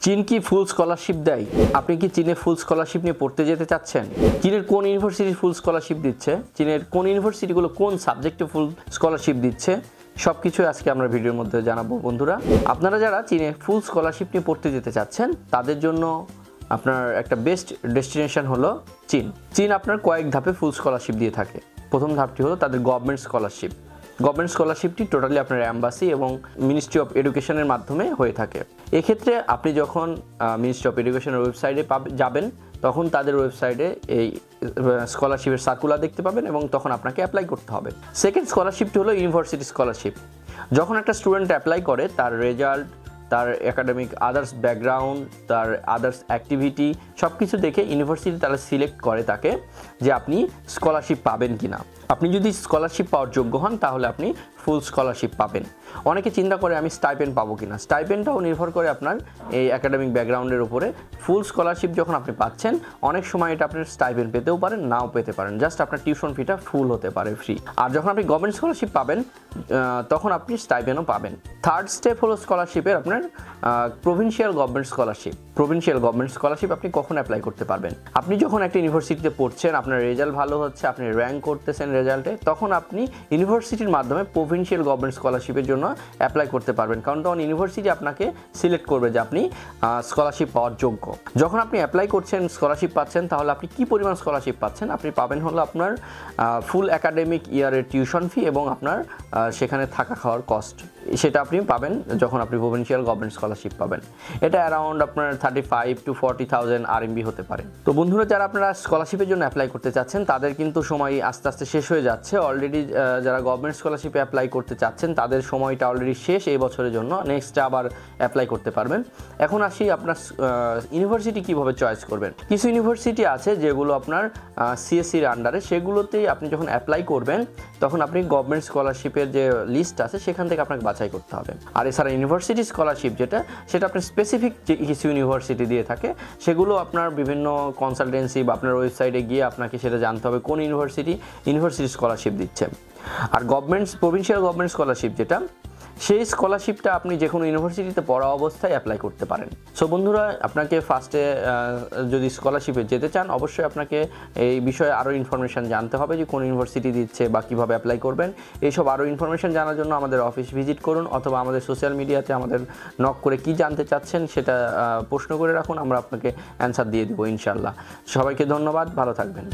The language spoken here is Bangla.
চীন কি ফুল স্কলারশিপ দেয়? আপনি কি চীনে ফুল স্কলারশিপ নিয়ে পড়তে যেতে চাচ্ছেন? চীনের কোন ইউনিভার্সিটি ফুল স্কলারশিপ দিচ্ছে? চীনের কোন ইউনিভার্সিটিগুলো কোন সাবজেক্টে ফুল স্কলারশিপ দিচ্ছে? সব কিছু আজকে আমরা ভিডিওর মধ্যে জানাবো বন্ধুরা। আপনারা যারা চীনে ফুল স্কলারশিপ নিয়ে পড়তে যেতে চাচ্ছেন তাদের জন্য আপনার একটা বেস্ট ডেস্টিনেশন হলো চীন। চীন আপনার কয়েক ধাপে ফুল স্কলারশিপ দিয়ে থাকে। প্রথম ধাপটি হলো তাদের গভর্নমেন্ট স্কলারশিপ। গভর্নমেন্ট স্কলারশিপটি টোটালি আপনার অ্যাম্বাসি এবং মিনিস্ট্রি অফ এডুকেশনের মাধ্যমে হয়ে থাকে। এক্ষেত্রে আপনি যখন মিনিস্ট্রি অফ এডুকেশনের ওয়েবসাইটে যাবেন তখন তাদের ওয়েবসাইটে এই স্কলারশিপের সার্কুলার দেখতে পাবেন এবং তখন আপনাকে অ্যাপ্লাই করতে হবে। সেকেন্ড স্কলারশিপটি হলো ইউনিভার্সিটি স্কলারশিপ। যখন একটা স্টুডেন্ট অ্যাপ্লাই করে তার রেজাল্ট, তার একাডেমিক আদার্স ব্যাকগ্রাউন্ড, তার আদার্স অ্যাক্টিভিটি সব কিছু দেখে ইউনিভার্সিটি তারা সিলেক্ট করে তাকে যে আপনি স্কলারশিপ পাবেন কি না। আপনি যদি স্কলারশিপ পাওয়ার যোগ্য হন তাহলে আপনি ফুল স্কলারশিপ পাবেন। অনেকে চিন্তা করে আমি স্টাইপেন্ড পাবো কিনা। স্টাইপেন্ডটাও নির্ভর করে আপনার এই একাডেমিক ব্যাকগ্রাউন্ডের উপরে। ফুল স্কলারশিপ যখন আপনি পাচ্ছেন অনেক সময় এটা আপনার স্টাইপেন্ড পেতেও পারেন, নাও পেতে পারেন, জাস্ট আপনার টিউশন ফিটা ফুল হতে পারে ফ্রি। আর যখন আপনি গভর্নমেন্ট স্কলারশিপ পাবেন তখন আপনি স্টাইপেন্ডও পাবেন। থার্ড স্টেপ হলো স্কলারশিপের আপনার provincial government scholarship. Provincial government scholarship আপনি কখন অ্যাপ্লাই করতে পারবেন? আপনি যখন একটা ইউনিভার্সিটিতে পড়ছেন, আপনার রেজাল্ট ভালো হচ্ছে, আপনি র্যাঙ্ক করতেছেন রেজাল্টে, তখন আপনি ইউনিভার্সিটির মাধ্যমে প্রভিন্সিয়াল গভর্নমেন্ট স্কলারশিপের জন্য অ্যাপ্লাই করতে পারবেন। কারণ তখন ইউনিভার্সিটি আপনাকে সিলেক্ট করবে যে আপনি স্কলারশিপ পাওয়ার যোগ্য। যখন আপনি অ্যাপ্লাই করছেন, স্কলারশিপ পাচ্ছেন, তাহলে আপনি কি পরিমাণ স্কলারশিপ পাচ্ছেন? আপনি পাবেন হলো আপনার ফুল একাডেমিক ইয়ারের টিউশন ফি এবং আপনার সেখানে থাকা খাওয়ার কস্ট, সেটা আপনি পাবেন যখন আপনি প্রভিন্সিয়াল গভর্নমেন্ট স্কলারশিপ পাবেন। এটা অ্যারাউন্ড আপনার 35,000 to 40,000 RMB হতে পারে। তো বন্ধুরা, যারা আপনারা স্কলারশিপের জন্য অ্যাপ্লাই করতে চাচ্ছেন তাদের কিন্তু সময় আস্তে আস্তে শেষ হয়ে যাচ্ছে। অলরেডি যারা গভর্নমেন্ট স্কলারশিপে অ্যাপ্লাই করতে চাচ্ছেন তাদের সময়টা অলরেডি শেষ এই বছরের জন্য, নেক্সটে আবার অ্যাপ্লাই করতে পারবেন। এখন আসি আপনার ইউনিভার্সিটি কীভাবে চয়েস করবেন। কিছু ইউনিভার্সিটি আছে যেগুলো আপনার সিএসসির আন্ডারে, সেগুলোতেই আপনি যখন অ্যাপ্লাই করবেন তখন আপনি গভর্নমেন্ট স্কলারশিপের যে লিস্ট আছে সেখান থেকে আপনাকে বাছাই করতে হবে। আর এছাড়া ইউনিভার্সিটি স্কলারশিপ সেটা আপনার স্পেসিফিক যে কিছু ইউনিভার্সিটি দিয়ে থাকে, সেগুলো আপনার বিভিন্ন কনসালটেন্সি বা আপনার ওয়েবসাইটে গিয়ে আপনাকে সেটা জানতে হবে কোন ইউনিভার্সিটি স্কলারশিপ দিচ্ছে। আর প্রভিন্সিয়াল গভর্নমেন্ট স্কলারশিপ সেই স্কলারশিপটা আপনি যে কোনো ইউনিভার্সিটিতে পড়া অবস্থায় অ্যাপ্লাই করতে পারেন। সো বন্ধুরা, আপনাকে ফার্স্টে যদি স্কলারশিপে যেতে চান অবশ্যই আপনাকে এই বিষয়ে আরও ইনফরমেশান জানতে হবে যে কোন ইউনিভার্সিটি দিচ্ছে বা কীভাবে অ্যাপ্লাই করবেন। এইসব আরও ইনফরমেশান জানার জন্য আমাদের অফিস ভিজিট করুন অথবা আমাদের সোশ্যাল মিডিয়াতে আমাদের নক করে কি জানতে চাচ্ছেন সেটা প্রশ্ন করে রাখুন, আমরা আপনাকে অ্যান্সার দিয়ে দেবো ইনশাল্লাহ। সবাইকে ধন্যবাদ, ভালো থাকবেন।